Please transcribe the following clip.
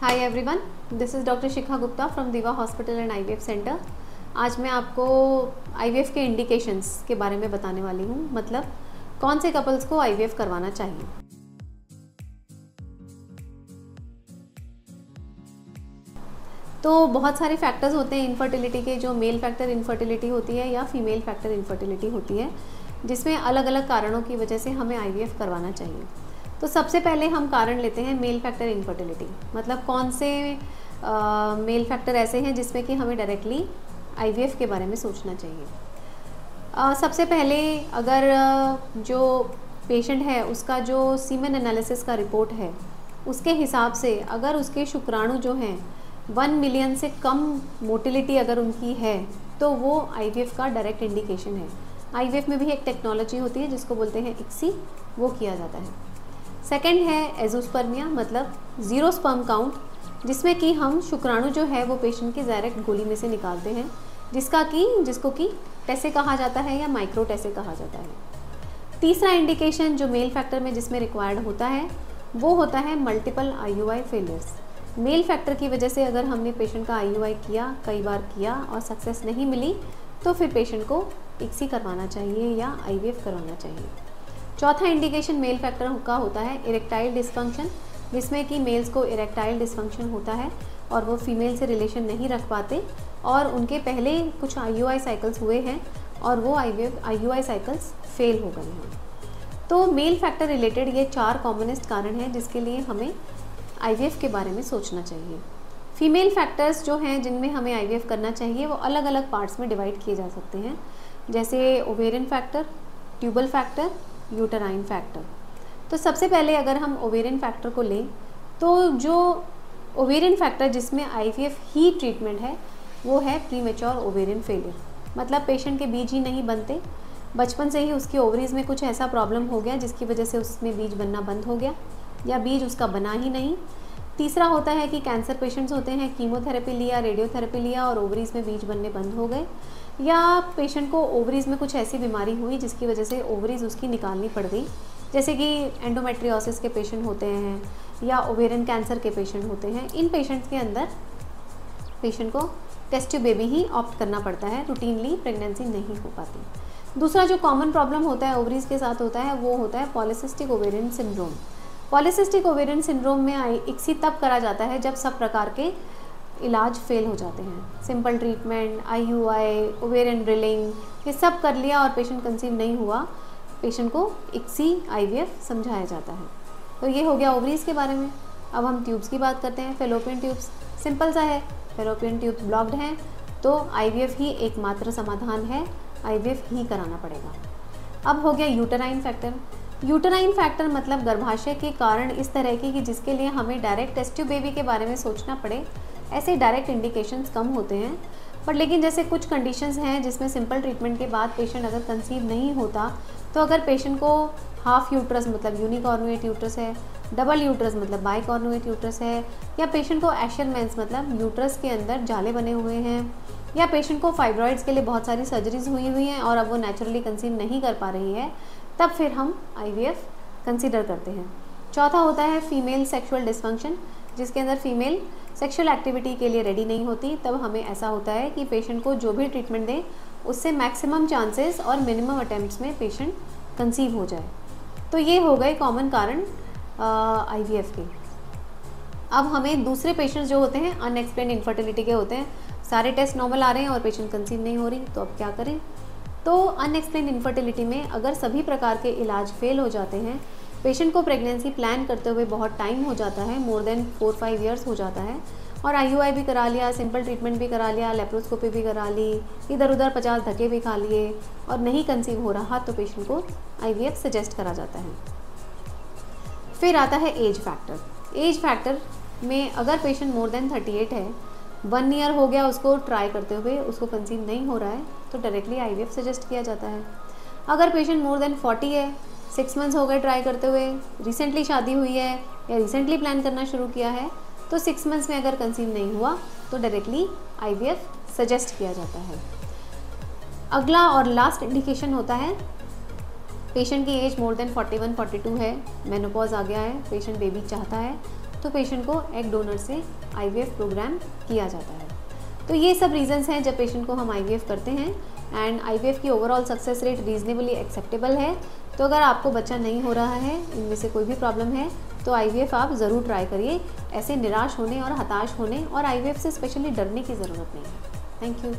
Hi everyone, this is doctor Shikha Gupta from दिवा hospital and IVF centre. आज मैं आपको आईवीएफ के इंडिकेशंस के बारे में बताने वाली हूँ, मतलब कौन से कपल्स को आईवीएफ करवाना चाहिए। तो बहुत सारे फैक्टर्स होते हैं इनफर्टिलिटी के, जो मेल फैक्टर इनफर्टिलिटी होती है या फीमेल फैक्टर इनफर्टिलिटी होती है, जिसमें अलग अलग कारणों की वजह से हमें आईवीएफ करवाना चाहिए। तो सबसे पहले हम कारण लेते हैं मेल फैक्टर इनफर्टिलिटी, मतलब कौन से मेल फैक्टर ऐसे हैं जिसमें कि हमें डायरेक्टली आईवीएफ के बारे में सोचना चाहिए। सबसे पहले अगर जो पेशेंट है उसका जो सीमेन एनालिसिस का रिपोर्ट है उसके हिसाब से अगर उसके शुक्राणु जो हैं 1 मिलियन से कम मोटिलिटी अगर उनकी है तो वो आईवीएफ का डायरेक्ट इंडिकेशन है। आईवीएफ में भी एक टेक्नोलॉजी होती है जिसको बोलते हैं इक्सी, वो किया जाता है। सेकंड है एजोस्पर्मिया, मतलब ज़ीरो स्पर्म काउंट, जिसमें कि हम शुक्राणु जो है वो पेशेंट की डायरेक्ट गोली में से निकालते हैं, जिसको कि टेसे कहा जाता है या माइक्रो टेसे कहा जाता है। तीसरा इंडिकेशन जो मेल फैक्टर में जिसमें रिक्वायर्ड होता है वो होता है multiple IUI failures. Mail factor की वजह से अगर हमने पेशेंट का आईयूआई किया, कई बार किया और सक्सेस नहीं मिली, तो फिर पेशेंट को इक्सी करवाना चाहिए या आईवीएफ करवाना चाहिए। चौथा इंडिकेशन मेल फैक्टर का होता है इरेक्टाइल डिसफंक्शन, जिसमें कि मेल्स को इरेक्टाइल डिसफंक्शन होता है और वो फीमेल से रिलेशन नहीं रख पाते और उनके पहले कुछ आईयूआई साइकिल्स हुए हैं और वो आईयूआई साइकिल्स फेल हो गए हैं। तो मेल फैक्टर रिलेटेड ये 4 कॉमनेस्ट कारण हैं जिसके लिए हमें आईवीएफ के बारे में सोचना चाहिए। फीमेल फैक्टर्स जो हैं जिनमें हमें आईवीएफ करना चाहिए वो अलग अलग पार्ट्स में डिवाइड किए जा सकते हैं, जैसे ovarian factor, tubal factor, uterine factor. तो सबसे पहले अगर हम ओवेरियन फैक्टर को लें तो जो ओवेरियन फैक्टर जिसमें आईवीएफ ही ट्रीटमेंट है वो है प्रीमेच्योर ओवेरियन फेलियर, मतलब पेशेंट के बीज ही नहीं बनते, बचपन से ही उसकी ओवरीज में कुछ ऐसा प्रॉब्लम हो गया जिसकी वजह से उसमें बीज बनना बंद हो गया या बीज उसका बना ही नहीं। तीसरा होता है कि कैंसर पेशेंट्स होते हैं, कीमोथेरेपी लिया, रेडियोथेरेपी लिया और ओवरीज में बीज बनने बंद हो गए, या पेशेंट को ओवरीज में कुछ ऐसी बीमारी हुई जिसकी वजह से ओवरीज उसकी निकालनी पड़ गई, जैसे कि एंडोमेट्रियोसिस के पेशेंट होते हैं या ओवेरियन कैंसर के पेशेंट होते हैं। इन पेशेंट्स के अंदर पेशेंट को टेस्ट ट्यूब बेबी ही ऑप्ट करना पड़ता है, रूटीनली प्रेगनेंसी नहीं हो पाती। दूसरा जो कॉमन प्रॉब्लम होता है ओवरीज के साथ होता है वो होता है polycystic ovarian syndrome. Polycystic ovarian syndrome में इक्सी तब करा जाता है जब सब प्रकार के इलाज फेल हो जाते हैं। Simple treatment, IUI, ovarian drilling, ये सब कर लिया और पेशेंट कंसीव नहीं हुआ, पेशेंट को इक्सी आईवीएफ समझाया जाता है। तो ये हो गया ओवरीज के बारे में। अब हम ट्यूब्स की बात करते हैं। फेलोपियन ट्यूब्स सिंपल सा है, फेलोपियन ट्यूब्स ब्लॉक्ड हैं तो आईवीएफ ही एकमात्र समाधान है, आईवीएफ ही कराना पड़ेगा। अब हो गया यूटराइन फैक्टर। यूटराइन फैक्टर मतलब गर्भाशय के कारण इस तरह की कि जिसके लिए हमें डायरेक्ट टेस्ट ट्यूब बेबी के बारे में सोचना पड़े, ऐसे डायरेक्ट इंडिकेशंस कम होते हैं। पर लेकिन जैसे कुछ कंडीशंस हैं जिसमें सिंपल ट्रीटमेंट के बाद पेशेंट अगर कंसीव नहीं होता, तो अगर पेशेंट को हाफ यूट्रस मतलब यूनिकॉर्नुएट यूट्रस है, डबल यूट्रस मतलब बाइकॉर्नुएट यूट्रस है, या पेशेंट को एशरमेंस मतलब यूट्रस के अंदर जाले बने हुए हैं, या पेशेंट को फाइब्रॉइड्स के लिए बहुत सारी सर्जरीज हुई हैं और अब वो नेचुरली कंसीव नहीं कर पा रही है, तब फिर हम आईवीएफ कंसीडर करते हैं। चौथा होता है फीमेल सेक्सुअल डिसफंक्शन, जिसके अंदर फीमेल सेक्सुअल एक्टिविटी के लिए रेडी नहीं होती। तब हमें ऐसा होता है कि पेशेंट को जो भी ट्रीटमेंट दें उससे मैक्सिमम चांसेस और मिनिमम अटेम्प्ट्स में पेशेंट कंसीव हो जाए। तो ये हो गए कॉमन कारण आईवीएफ के। अब हमें दूसरे पेशेंट्स जो होते हैं अनएक्सप्लेन्ड इनफर्टिलिटी के होते हैं, सारे टेस्ट नॉर्मल आ रहे हैं और पेशेंट कंसीव नहीं हो रही, तो अब क्या करें। तो अनएक्सप्लेन्ड इनफर्टिलिटी में अगर सभी प्रकार के इलाज फेल हो जाते हैं, पेशेंट को प्रेगनेंसी प्लान करते हुए बहुत टाइम हो जाता है, मोर देन 4-5 ईयर्स हो जाता है, और आईयूआई भी करा लिया, सिंपल ट्रीटमेंट भी करा लिया, लेप्रोस्कोपी भी करा ली, इधर उधर 50 धक्के भी खा लिए और नहीं कंसीव हो रहा, तो पेशेंट को आईवीएफ सजेस्ट करा जाता है। फिर आता है एज फैक्टर। एज फैक्टर में अगर पेशेंट मोर देन 38 है, 1 ईयर हो गया उसको ट्राई करते हुए, उसको कंसीव नहीं हो रहा है, तो डायरेक्टली आईवीएफ सजेस्ट किया जाता है। अगर पेशेंट मोर देन 40 है, 6 मंथ्स हो गए ट्राई करते हुए, रिसेंटली शादी हुई है या रिसेंटली प्लान करना शुरू किया है, तो 6 मंथ्स में अगर कंसीव नहीं हुआ तो डायरेक्टली आईवीएफ सजेस्ट किया जाता है। अगला और लास्ट इंडिकेशन होता है पेशेंट की एज मोर देन 41-42 है, मेनोपॉज आ गया है, पेशेंट बेबी चाहता है, तो पेशेंट को एग डोनर से IVF प्रोग्राम किया जाता है। तो ये सब रीजंस हैं जब पेशेंट को हम IVF करते हैं एंड IVF की overall success rate reasonably acceptable है। तो अगर आपको बच्चा नहीं हो रहा है, इनमें से कोई भी प्रॉब्लम है, तो IVF आप ज़रूर ट्राई करिए। ऐसे निराश होने और हताश होने और IVF से स्पेशली डरने की ज़रूरत नहीं है। Thank you.